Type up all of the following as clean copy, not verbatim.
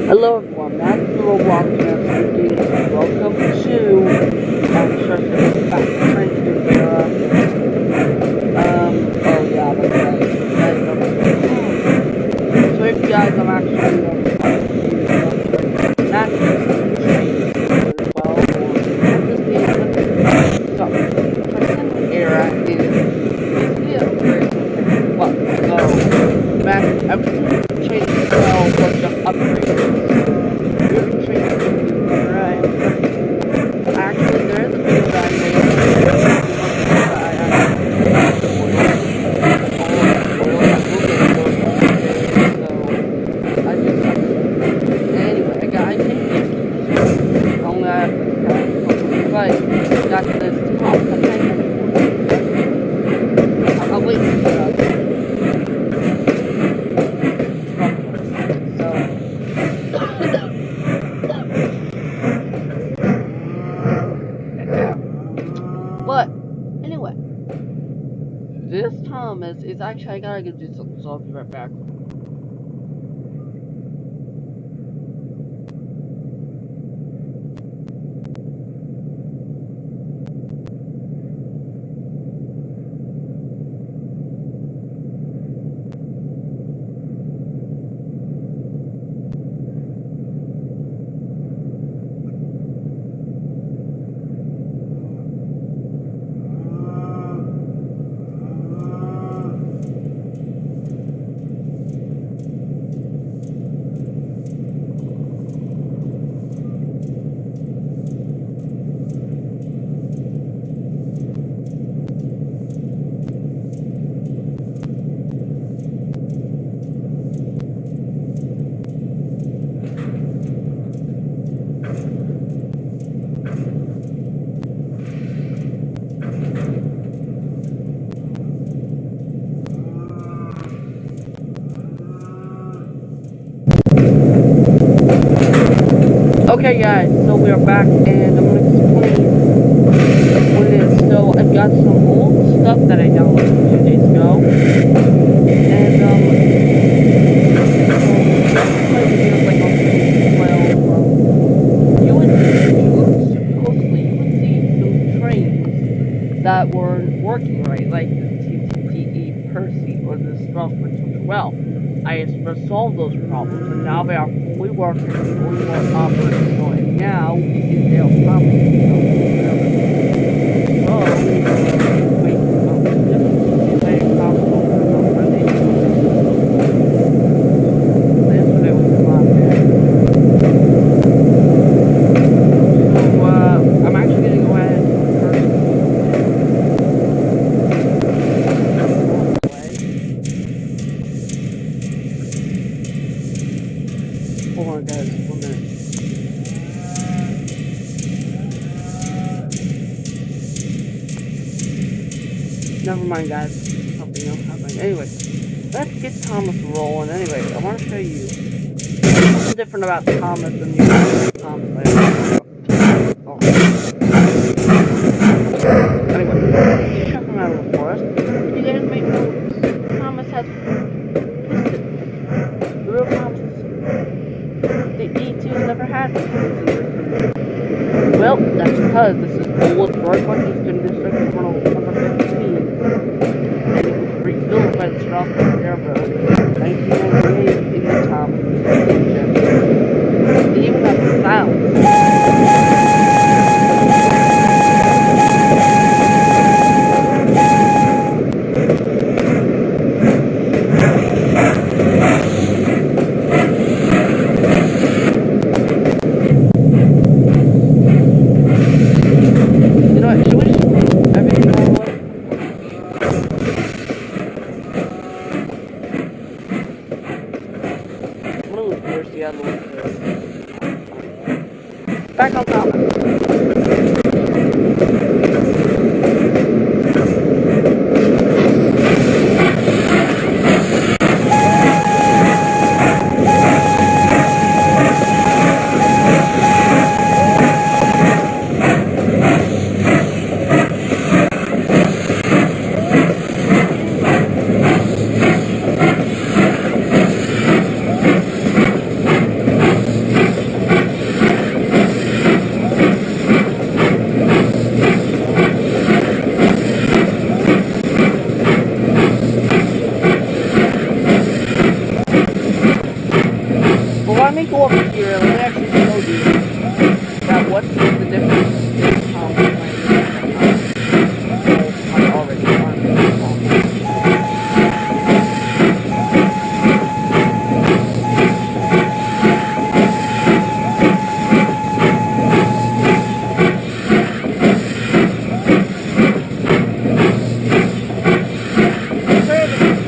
Hello everyone, Matt the Roblox speaking. Welcome to back to era. Oh yeah, that's right. So if you guys, I'm actually not just well, or just the so present era is very simple. Well, so Matt, everything changed well, but just upgrades. Actually, there is a video that I made. Got this top container. I'll wait for that. But anyway, this Thomas is actually, I gotta do something, so I'll be right back. Okay guys, so we are back and I'm going to explain what it is. So I've got some old stuff that I downloaded a few days ago. And you would see some trains that weren't working right, like the TTE Percy or the stuff which was well. I resolved those problems, and now they are fully working, fully operational, and now they are probably I'm actually going to go ahead and hold on guys, 1 minute. Never mind guys, something else happening. Anyway, let's get Thomas rolling. Anyway, I want to show you something different about Thomas than you Thomas. Anyway, you check him out of the forest. You guys may know Thomas has the real Thomas. The E2's never had this. Well, that's because this is the oldest bird one. He's been districted from number 15. And it was rebuilt by the Strasbourg Airboat in 1998 in the Thomas station. They even have the sounds. Back on top. let me actually show you that what's the difference this Thomas I already learned this Thomas.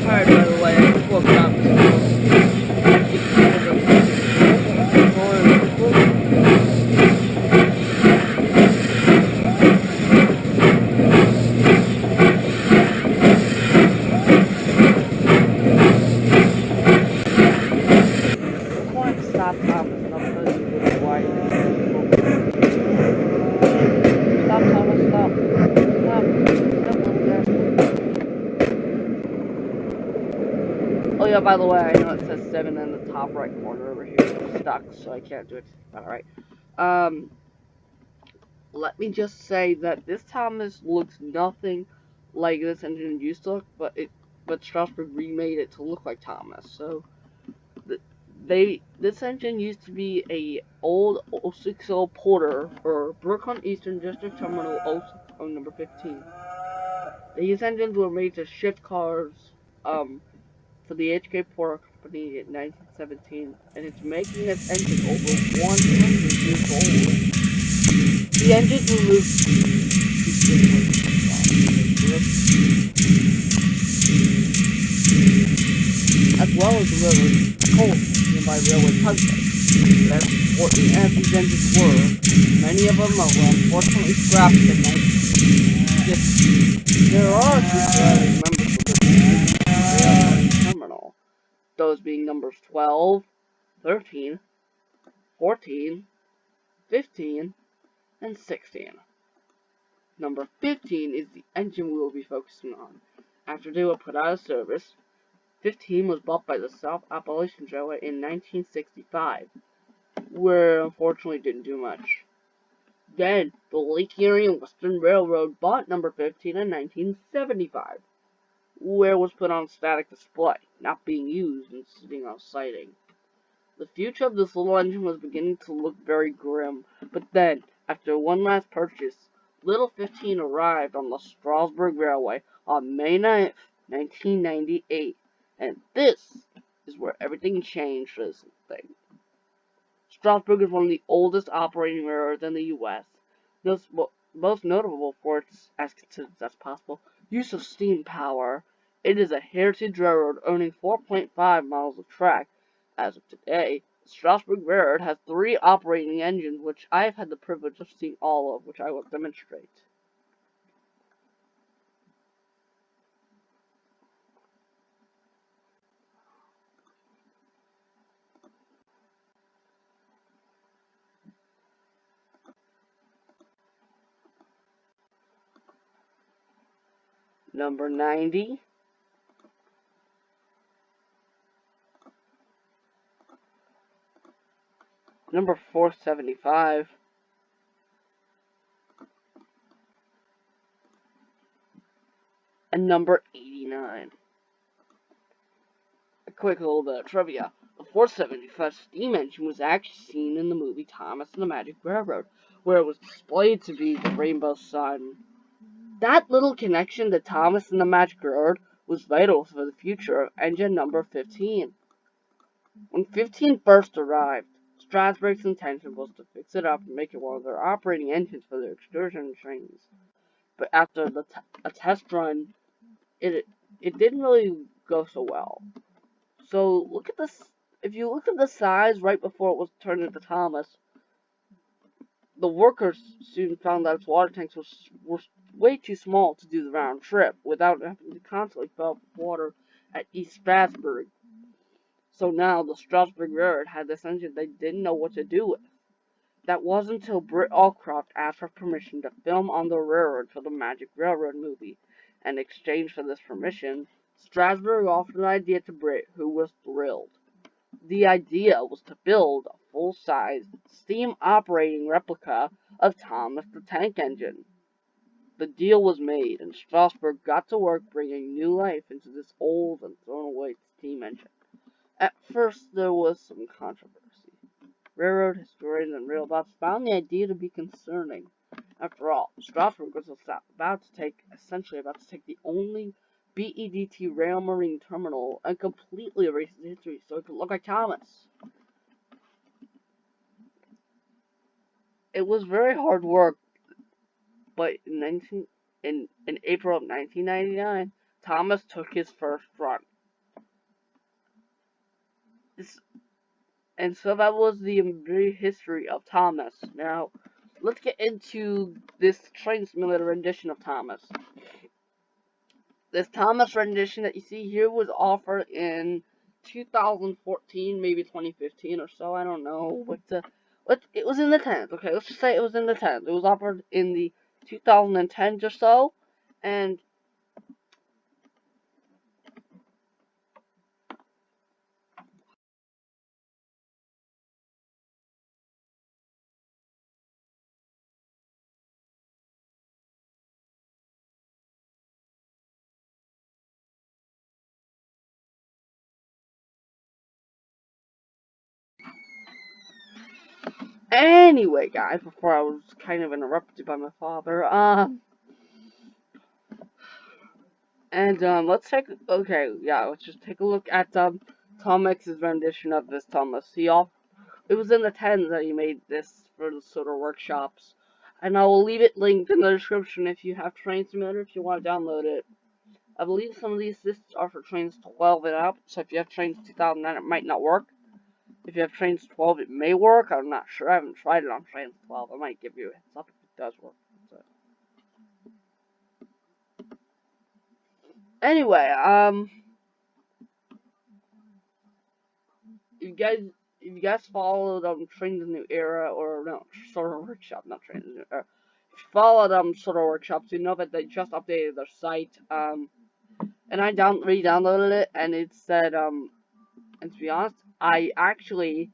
Sorry, by the way, I just woke up. Stop Thomas, and I'll tell you why. Stop Thomas, stop. Stop. Oh yeah, by the way, I know it says 7 in the top right corner over here. I'm stuck, so I can't do it. Alright. Um, let me just say that this Thomas looks nothing like this engine used to look, but Strasbourg remade it to look like Thomas. So this engine used to be a old 060 Porter or Brooklyn Eastern District Terminal 060 number 15. These engines were made to shift cars for the HK Porter Company in 1917, and it's making this engine over 100 years old. The engines were moved as well as the railroad coal by railway tugboats. As important as these engines were, many of them were unfortunately scrapped in 1950. There are two members of the terminal, those being numbers 12, 13, 14, 15, and 16. Number 15 is the engine we will be focusing on. After they were put out of service, 15 was bought by the South Appalachian Railway in 1965, where unfortunately didn't do much. Then, the Lake Erie and Western Railroad bought number 15 in 1975, where it was put on static display, not being used and sitting on siding. The future of this little engine was beginning to look very grim, but then, after one last purchase, Little 15 arrived on the Strasbourg Railway on May 9th, 1998, and this is where everything changed for this thing. Strasbourg is one of the oldest operating railroads in the U.S., most notable for its, as considered as possible, use of steam power. It is a heritage railroad owning 4.5 miles of track. As of today, the Strasbourg Railroad has 3 operating engines, which I have had the privilege of seeing all of, which I will demonstrate. Number 90, number 475, and number 89. A quick little bit of trivia. The 475 steam engine was actually seen in the movie Thomas and the Magic Railroad, where it was displayed to be the rainbow sun. That little connection to Thomas and the Magic Railroad was vital for the future of engine number 15. When 15 first arrived, Strasbourg's intention was to fix it up and make it one of their operating engines for their excursion trains. But after a test run, it didn't really go so well. So look at this. If you look at the size right before it was turned into Thomas, the workers soon found that its water tanks were way too small to do the round trip without having to constantly fill up water at East Strasbourg. So now the Strasbourg Railroad had this engine they didn't know what to do with. That wasn't until Britt Allcroft asked for permission to film on the railroad for the Magic Railroad movie. In exchange for this permission, Strasbourg offered an idea to Britt, who was thrilled. The idea was to build a full-size, steam-operating replica of Thomas the Tank Engine. The deal was made, and Strasbourg got to work bringing new life into this old and thrown-away steam engine. At first, there was some controversy. railroad historians and railroads found the idea to be concerning. After all, Strasbourg was about to take the only BEDT rail marine terminal and completely erase its history so it could look like Thomas. It was very hard work, but in April of 1999, Thomas took his first run. And so that was the brief history of Thomas. Now, let's get into this train simulator rendition of Thomas. This Thomas rendition that you see here was offered in 2014, maybe 2015 or so. I don't know. It was in the 10s. Okay, let's just say it was in the 10s. It was offered in the 2010s or so, and anyway, guys, before I was kind of interrupted by my father, let's just take a look at Tom X's rendition of this Thomas. It was in the 10s that he made this for the sort of workshops, and I will leave it linked in the description if you have Train Simulator if you want to download it. I believe some of these assists are for trains 12 and up, so if you have trains 2009 it might not work. If you have trains 12 it may work, I'm not sure, I haven't tried it on trains 12, I might give you a heads up if it does work. So. Anyway, if you guys followed Trains New Era, or no, Solar Workshop, not Trains New Era, if you followed Solar Workshops, you know that they just updated their site, and I re-downloaded it, and it said, and to be honest, I actually,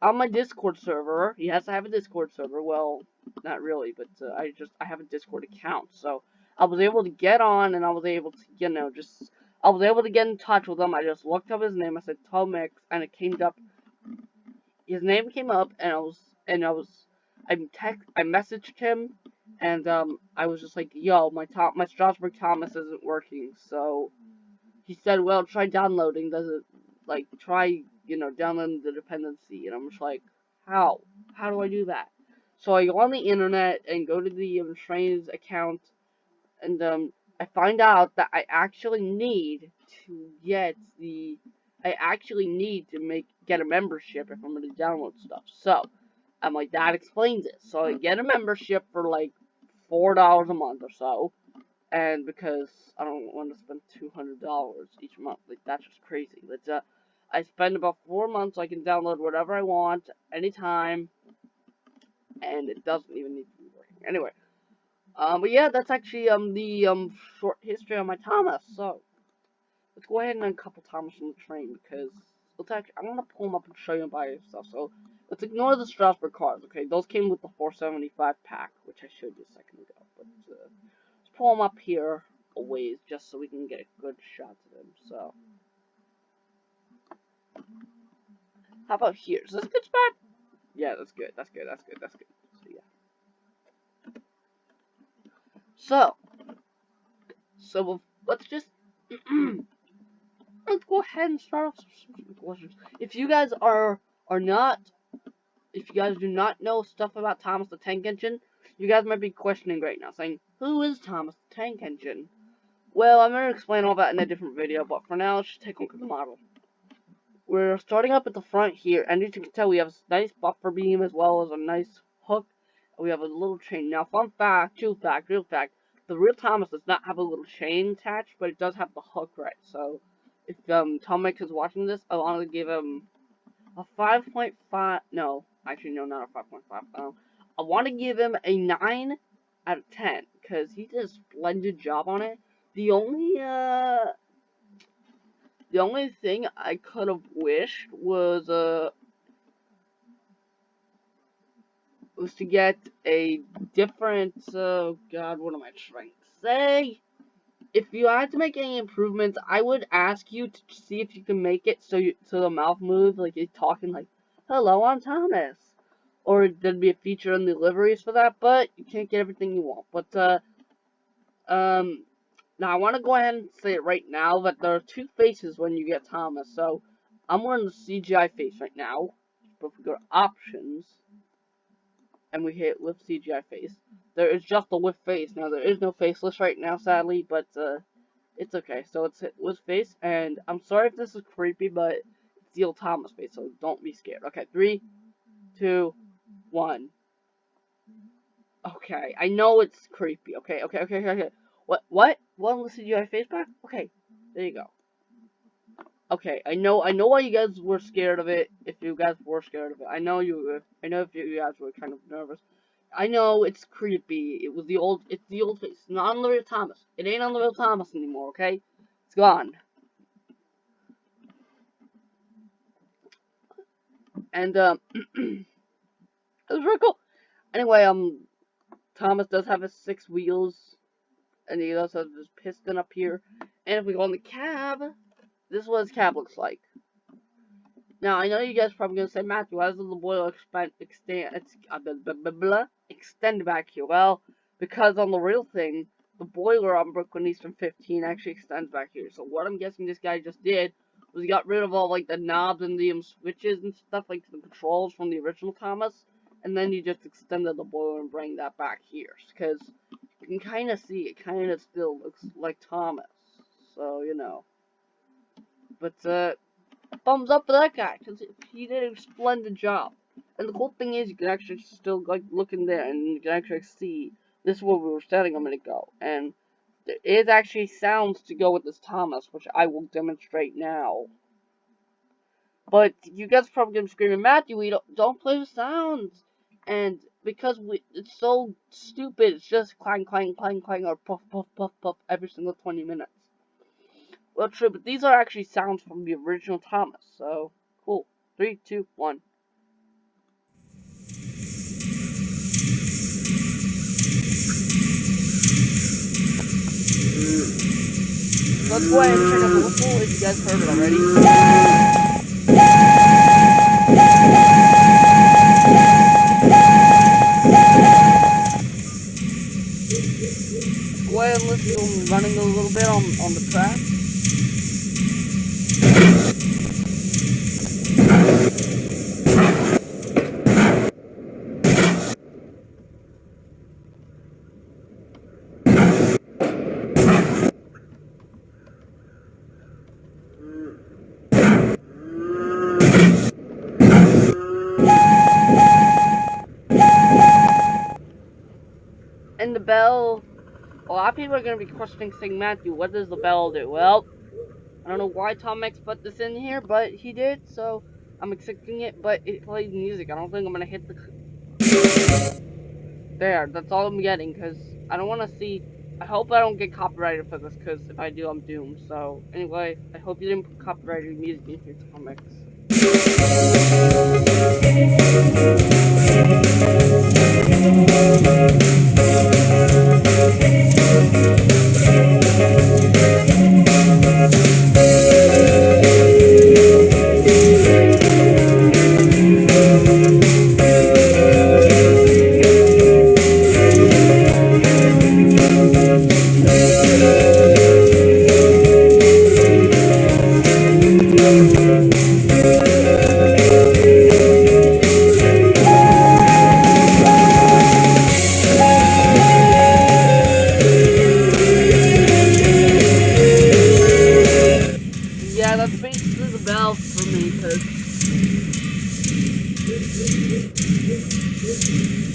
on my Discord server, yes, I have a Discord server, well, not really, but I have a Discord account, so I was able to get on, and I was able to, I was able to get in touch with him. I just looked up his name, I said Tom X, and it came up, his name came up, and I messaged him, and, I was just like, yo, my Strasbourg Thomas isn't working, so, he said, well, try downloading, try, downloading the dependency, and I'm just like, how? How do I do that? So I go on the internet, and go to the, Trains account, and, I find out that I actually need to get a membership if I'm going to download stuff. So, my dad explains it. So I get a membership for like $4 a month or so, and because I don't want to spend $200 each month, like that's just crazy. I spend about 4 months, so I can download whatever I want anytime, and it doesn't even need to be working. Anyway. But yeah, that's actually, the, short history of my Thomas, so, let's go ahead and uncouple Thomas from the train, because, I'm gonna pull him up and show you by yourself, so, let's ignore the Strasbourg cars, okay, those came with the 475 pack, which I showed you a second ago, but, let's pull him up here a ways, just so we can get a good shot of him, so. How about here, is this a good spot? Yeah, that's good, so yeah. So, let's just, let's go ahead and start off some questions. If you guys do not know stuff about Thomas the Tank Engine, you guys might be questioning right now, saying, who is Thomas the Tank Engine? Well, I'm going to explain all that in a different video, but for now, let's just take a look at the model. We're starting up at the front here, and as you can tell, we have a nice buffer beam as well as a nice hook. We have a little chain. Now, real fact, the real Thomas does not have a little chain attached, but it does have the hook, right? So, if Tom Mix is watching this, I want to give him a 5.5. No, actually, no, not a 5.5. I want to give him a 9 out of 10 because he did a splendid job on it. The only thing I could have wished was to get a different, God, what am I trying to say? If you had to make any improvements, I would ask you to see if you can make it so the mouth moves like you're talking like, hello, I'm Thomas. or there'd be a feature in the liveries for that, but you can't get everything you want. But now I want to go ahead and say it right now that there are two faces when you get Thomas. So I'm wearing the CGI face right now. But if we go to options and we hit with CGI face, there is just a with face. Now there is no faceless right now, sadly, but it's okay. So it's hit with face, and I'm sorry if this is creepy, but it's the old Thomas face, so don't be scared. Okay, 3, 2, 1. Okay, I know it's creepy. Okay. What? What? Let's see CGI face back? Okay, there you go. Okay, I know why you guys were scared of it, if you guys were scared of it. I know if you guys were kind of nervous. I know it's creepy. It's the old face. It's not on the real Thomas. It ain't on the real Thomas anymore, okay? It's gone. And, it was very cool. Anyway, Thomas does have his 6 wheels, and he does have this piston up here. And if we go on the cab, this is what his cab looks like. Now, I know you guys are probably going to say, Matthew, why doesn't the boiler extend back here? Well, because on the real thing, the boiler on Brooklyn Eastern 15 actually extends back here. So what I'm guessing this guy just did was he got rid of all, like, the knobs and the switches and stuff, like the controls from the original Thomas, and then he just extended the boiler and bring that back here. Because you can kind of see it kind of still looks like Thomas. So, you know. But, thumbs up for that guy, because he did a splendid job. And the cool thing is, you can actually still like look in there, and you can actually see this is where we were standing a minute ago. And there is actually sounds to go with this Thomas, which I will demonstrate now. But you guys are probably gonna be screaming, Matthew, we don't play the sounds. And because it's so stupid, it's just clang, clang, clang, clang, or puff, puff, puff, puff every single 20 minutes. Well, true, but these are actually sounds from the original Thomas, so cool. 3, 2, 1. So let's go ahead and check out the whistle if you guys heard it already. Go ahead and listen to them running a little bit on the track. And the bell, a lot of people are going to be questioning, saying, Matthew, what does the bell do? Well, I don't know why Tom X put this in here, but he did, so I'm accepting it, but it plays music. I don't think I'm going to hit the... There, that's all I'm getting, because I don't want to see... I hope I don't get copyrighted for this, because if I do, I'm doomed. So, anyway, I hope you didn't put copyrighted music in here, Tom X. That's basically the bell for me, because...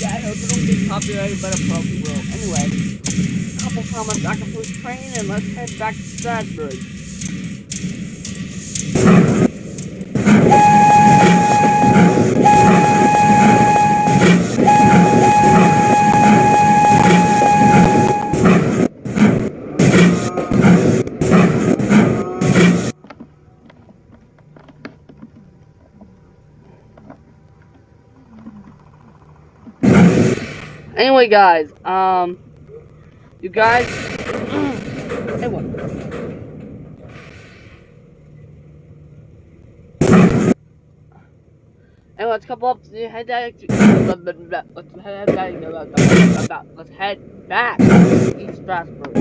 Yeah, I hope I don't get copyrighted, but I probably will. Anyway, a couple comments back up to the train, and let's head back to Strasbourg. Anyway, guys, you guys, anyway, let's couple up to head back. Let's head back to East Strasbourg.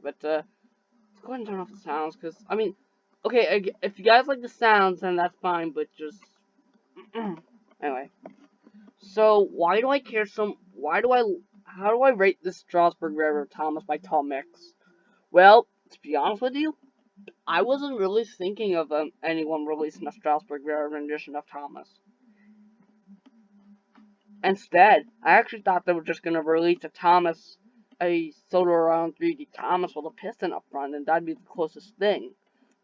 But let's go ahead and turn off the sounds, because I mean, okay, if you guys like the sounds, then that's fine. But just anyway. So why do I care so? How do I rate this Strasbourg River of Thomas by Tom Mix? Well, to be honest with you, I wasn't really thinking of anyone releasing a Strasbourg River rendition of Thomas. Instead, I actually thought they were just gonna release a Soda Around 3D Thomas with a piston up front, and that'd be the closest thing.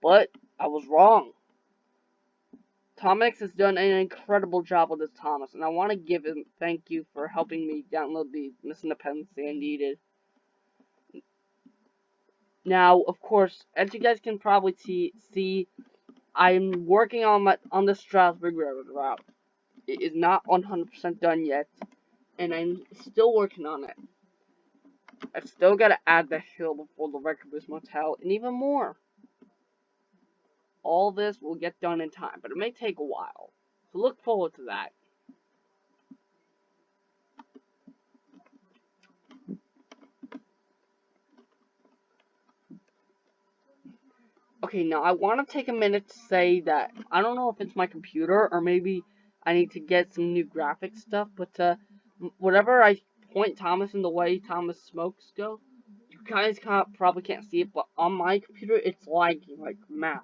But I was wrong. Tom X has done an incredible job with this Thomas, and I want to give him thank you for helping me download the missing dependency I needed. Now, of course, as you guys can probably see, I'm working on the Strasbourg Railroad route. It is not 100% done yet, and I'm still working on it. I've still got to add the hill before the Record Boost Motel, and even more. All this will get done in time, but it may take a while. So look forward to that. Okay, now I want to take a minute to say that I don't know if it's my computer or maybe I need to get some new graphics stuff, but whatever I point Thomas in the way Thomas smokes go, you guys probably can't see it, but on my computer it's lagging like mad.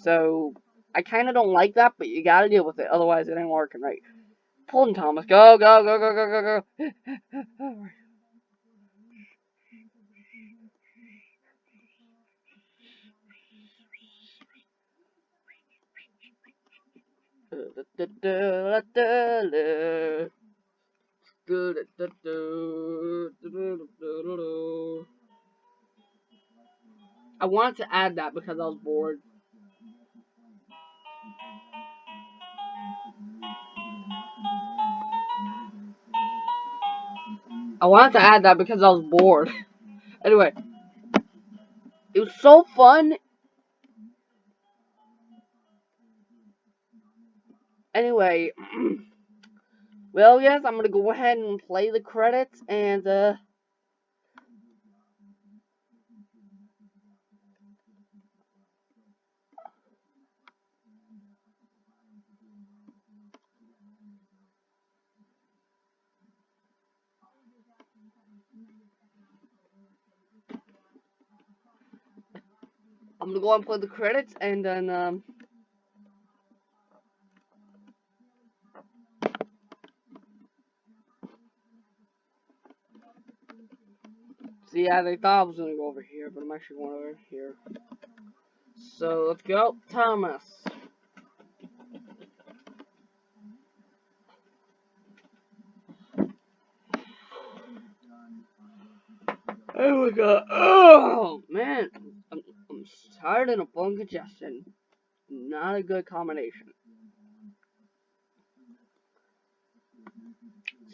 So I kind of don't like that, but you gotta deal with it, otherwise it ain't working right. Pull him, Thomas. Go, go, go, go, go, go, go. I wanted to add that because I was bored. I wanted to add that because I was bored. Anyway, it was so fun. Anyway, well, yes, I'm gonna go ahead and play the credits, and I'm gonna go and play the credits, and then see, yeah, they thought I was gonna go over here, but I'm actually going over here. So let's go, Thomas. Oh my god! Oh man, I'm tired and a bone congestion. Not a good combination.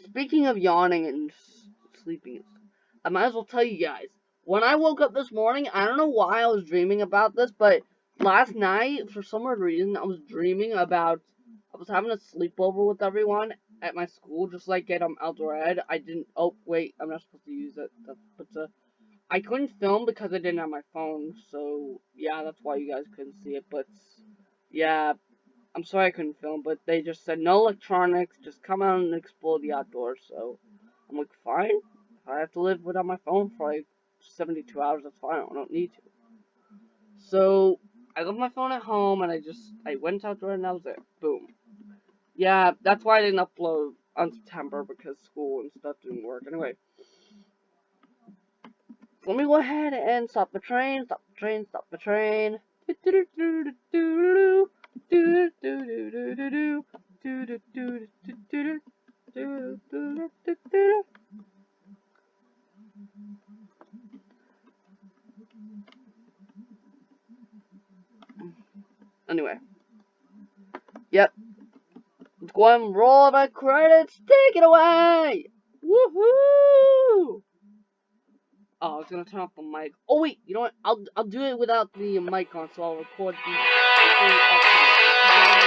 Speaking of yawning and sleeping, I might as well tell you guys. When I woke up this morning, I don't know why I was dreaming about this, but last night, for some weird reason, I was dreaming about. I was having a sleepover with everyone at my school, just like get outdoor ed. I didn't. Oh wait, I'm not supposed to use it. But I couldn't film because I didn't have my phone. So yeah, that's why you guys couldn't see it. But yeah, I'm sorry I couldn't film, but they just said no electronics, just come out and explore the outdoors. So I'm like, fine. If I have to live without my phone for like 72 hours, that's fine. I don't need to. So I left my phone at home, and I went outdoor, and that was it. Boom. Yeah, that's why I didn't upload on September, because school and stuff didn't work. Anyway, let me go ahead and stop the train, stop the train, stop the train. Anyway. Yep. Let's go ahead and roll the credits. Take it away! Woohoo! Oh, I was gonna turn off the mic. Oh wait, you know what? I'll do it without the mic on, so I'll record the thing off camera.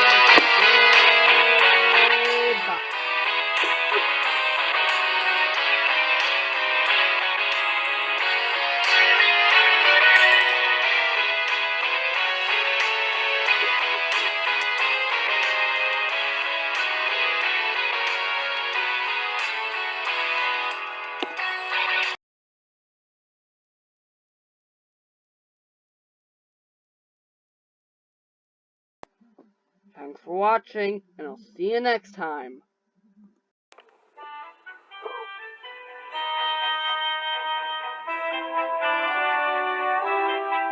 Thanks for watching, and I'll see you next time.